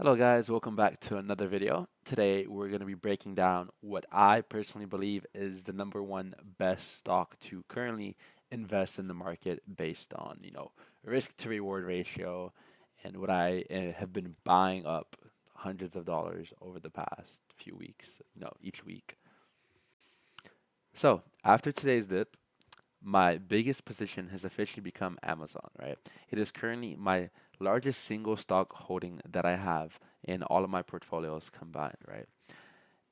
Hello guys, welcome back to another video. Today we're going to be breaking down what I personally believe is the number one best stock to currently invest in the market based on, risk to reward ratio and what I have been buying up hundreds of dollars over the past few weeks, each week. So, after today's dip, my biggest position has officially become Amazon, right? It is currently my largest single stock holding that I have in all of my portfolios combined, right?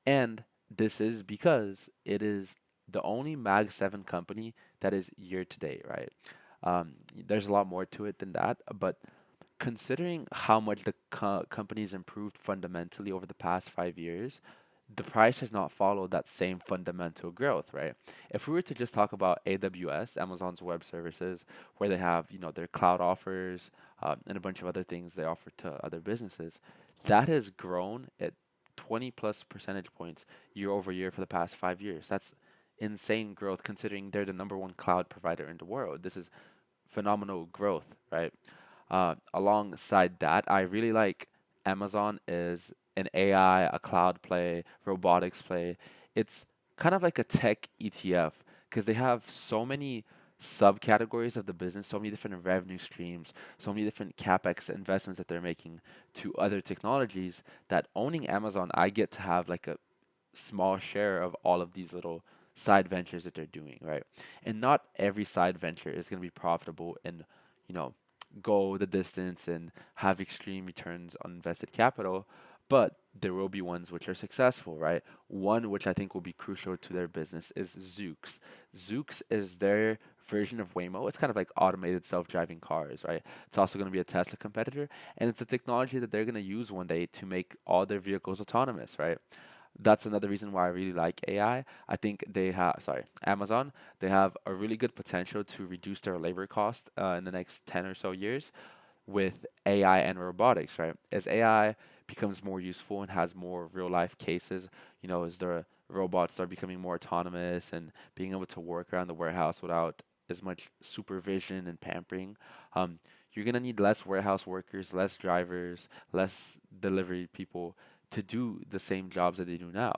And this is because it is the only Mag 7 company that is year to date, right? There's a lot more to it than that, but considering how much the company's improved fundamentally over the past 5 years, the price has not followed that same fundamental growth, right? If we were to just talk about AWS, Amazon's web services, where they have, their cloud offers and a bunch of other things they offer to other businesses, that has grown at 20 plus percentage points year over year for the past 5 years. That's insane growth considering they're the number one cloud provider in the world. This is phenomenal growth, right? Alongside that, I really like Amazon is an AI, a cloud play, robotics play. It's kind of like a tech ETF because they have so many subcategories of the business, so many different revenue streams, so many different capex investments that they're making to other technologies that owning Amazon, I get to have like a small share of all of these little side ventures that they're doing, right? And not every side venture is going to be profitable and, you know, go the distance and have extreme returns on invested capital, but there will be ones which are successful, right? One which I think will be crucial to their business is Zoox. Zoox is their version of Waymo. It's kind of like automated self-driving cars, right? It's also going to be a Tesla competitor, and it's a technology that they're going to use one day to make all their vehicles autonomous, right? That's another reason why I really like AI. I think Amazon, they have a really good potential to reduce their labor cost in the next 10 or so years with AI and robotics, right? As AI becomes more useful and has more real life cases, as the robots are becoming more autonomous and being able to work around the warehouse without as much supervision and pampering, you're gonna need less warehouse workers, less drivers, less delivery people to do the same jobs that they do now,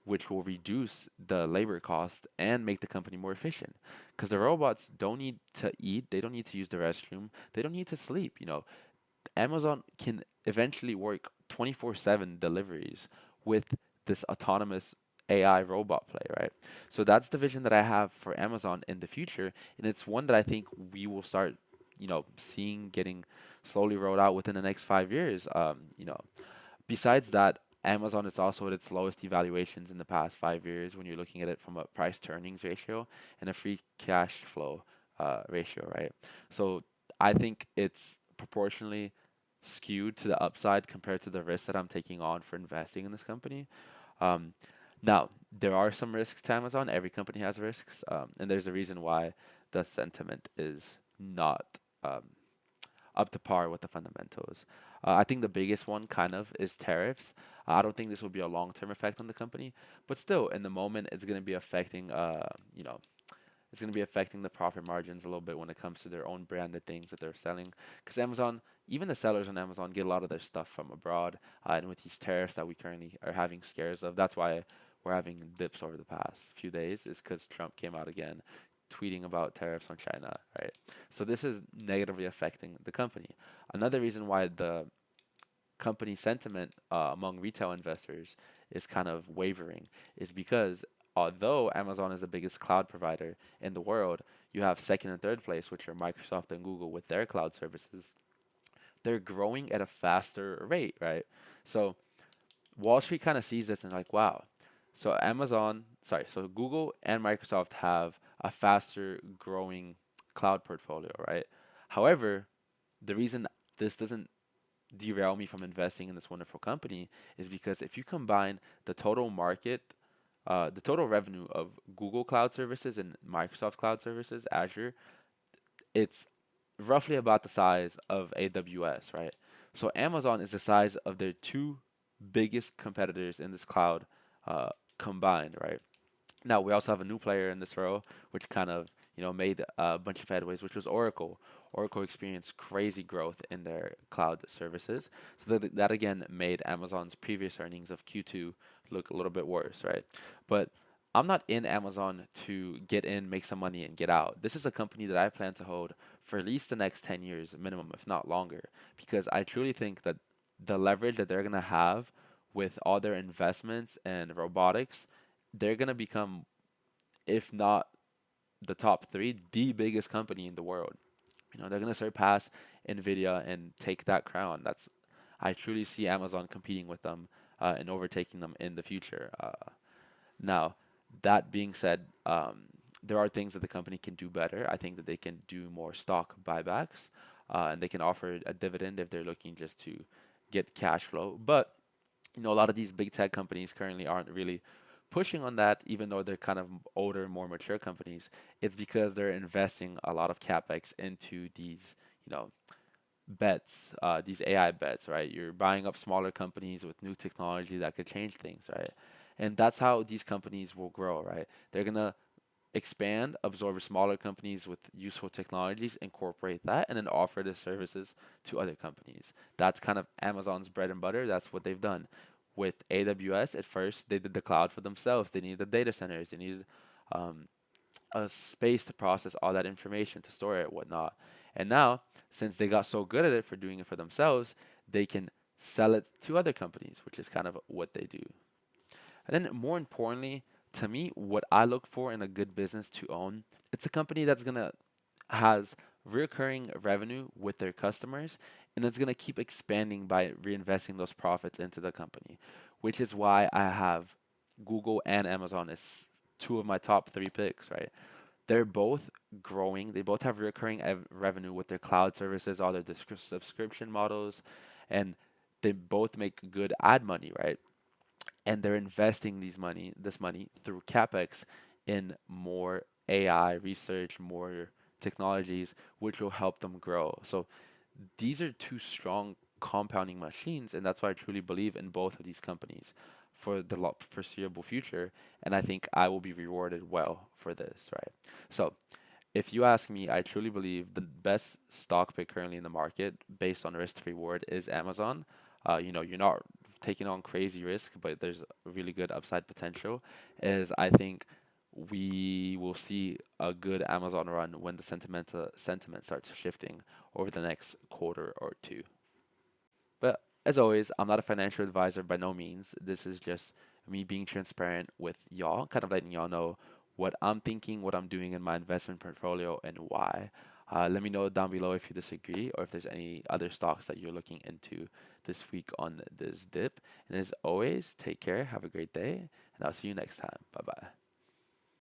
which will reduce the labor cost and make the company more efficient. Because the robots don't need to eat, they don't need to use the restroom, they don't need to sleep. Amazon can eventually work 24/7 deliveries with this autonomous AI robot play, right? So that's the vision that I have for Amazon in the future, and it's one that I think we will start, seeing getting slowly rolled out within the next 5 years. Besides that, Amazon is also at its lowest evaluations in the past 5 years when you're looking at it from a price to earnings ratio and a free cash flow ratio, right? So I think it's proportionally skewed to the upside compared to the risk that I'm taking on for investing in this company. Um, Now, there are some risks to Amazon. Every company has risks, and there's a reason why the sentiment is not um, up to par with the fundamentals. I think the biggest one kind of is tariffs. I don't think this will be a long-term effect on the company, but still, in the moment, it's going to be affecting, it's going to be affecting the profit margins a little bit when it comes to their own branded things that they're selling. Because Amazon, even the sellers on Amazon get a lot of their stuff from abroad, and with these tariffs that we currently are having scares of, that's why we're having dips over the past few days. Is because Trump came out again tweeting about tariffs on China, right? So this is negatively affecting the company. Another reason why the company sentiment among retail investors is kind of wavering is because although Amazon is the biggest cloud provider in the world, you have second and third place, which are Microsoft and Google with their cloud services. They're growing at a faster rate, right? So Wall Street kind of sees this and like, wow. So Google and Microsoft have a faster growing cloud portfolio, right? However, the reason this doesn't derail me from investing in this wonderful company is because if you combine the total market, the total revenue of Google Cloud Services and Microsoft Cloud Services, Azure, it's roughly about the size of AWS, right? So Amazon is the size of their two biggest competitors in this cloud uh, combined, right? Now we also have a new player in this row, which kind of made a bunch of headways, which was Oracle. Oracle experienced crazy growth in their cloud services. So that again made Amazon's previous earnings of Q2 look a little bit worse, right? But I'm not in Amazon to get in, make some money, and get out. This is a company that I plan to hold for at least the next 10 years minimum, if not longer, because I truly think that the leverage that they're going to have with all their investments and robotics, they're going to become, if not the top three, the biggest company in the world. They're going to surpass Nvidia and take that crown. I truly see Amazon competing with them and overtaking them in the future. Now, that being said, there are things that the company can do better. I think that they can do more stock buybacks, and they can offer a dividend if they're looking just to get cash flow. But a lot of these big tech companies currently aren't really pushing on that, even though they're kind of older, more mature companies. It's because they're investing a lot of capex into these, bets, these AI bets, right? You're buying up smaller companies with new technology that could change things, right? And that's how these companies will grow, right? They're gonna expand, absorb smaller companies with useful technologies, incorporate that, and then offer the services to other companies. That's kind of Amazon's bread and butter. That's what they've done. With AWS, at first, they did the cloud for themselves. They needed the data centers. They needed um, a space to process all that information, to store it, whatnot. And now, since they got so good at it for doing it for themselves, they can sell it to other companies, which is kind of what they do. And then more importantly, to me, what I look for in a good business to own, it's a company that's gonna has recurring revenue with their customers and it's gonna keep expanding by reinvesting those profits into the company, which is why I have Google and Amazon as two of my top three picks, right? They're both growing. They both have recurring revenue with their cloud services, all their subscription models, and they both make good ad money, right? And they're investing this money through capex in more AI research, more technologies, which will help them grow. So these are two strong compounding machines, and that's why I truly believe in both of these companies for the foreseeable future. And I think I will be rewarded well for this, right? So if you ask me, I truly believe the best stock pick currently in the market based on risk to reward is Amazon. You're not taking on crazy risk, but there's a really good upside potential. Is I think we will see a good Amazon run when the sentiment starts shifting over the next quarter or two. But as always, I'm not a financial advisor by no means. This is just me being transparent with y'all, kind of letting y'all know what I'm thinking, what I'm doing in my investment portfolio, and why. Let me know down below if you disagree or if there's any other stocks that you're looking into this week on this dip. And as always, take care, have a great day, and I'll see you next time. Bye bye.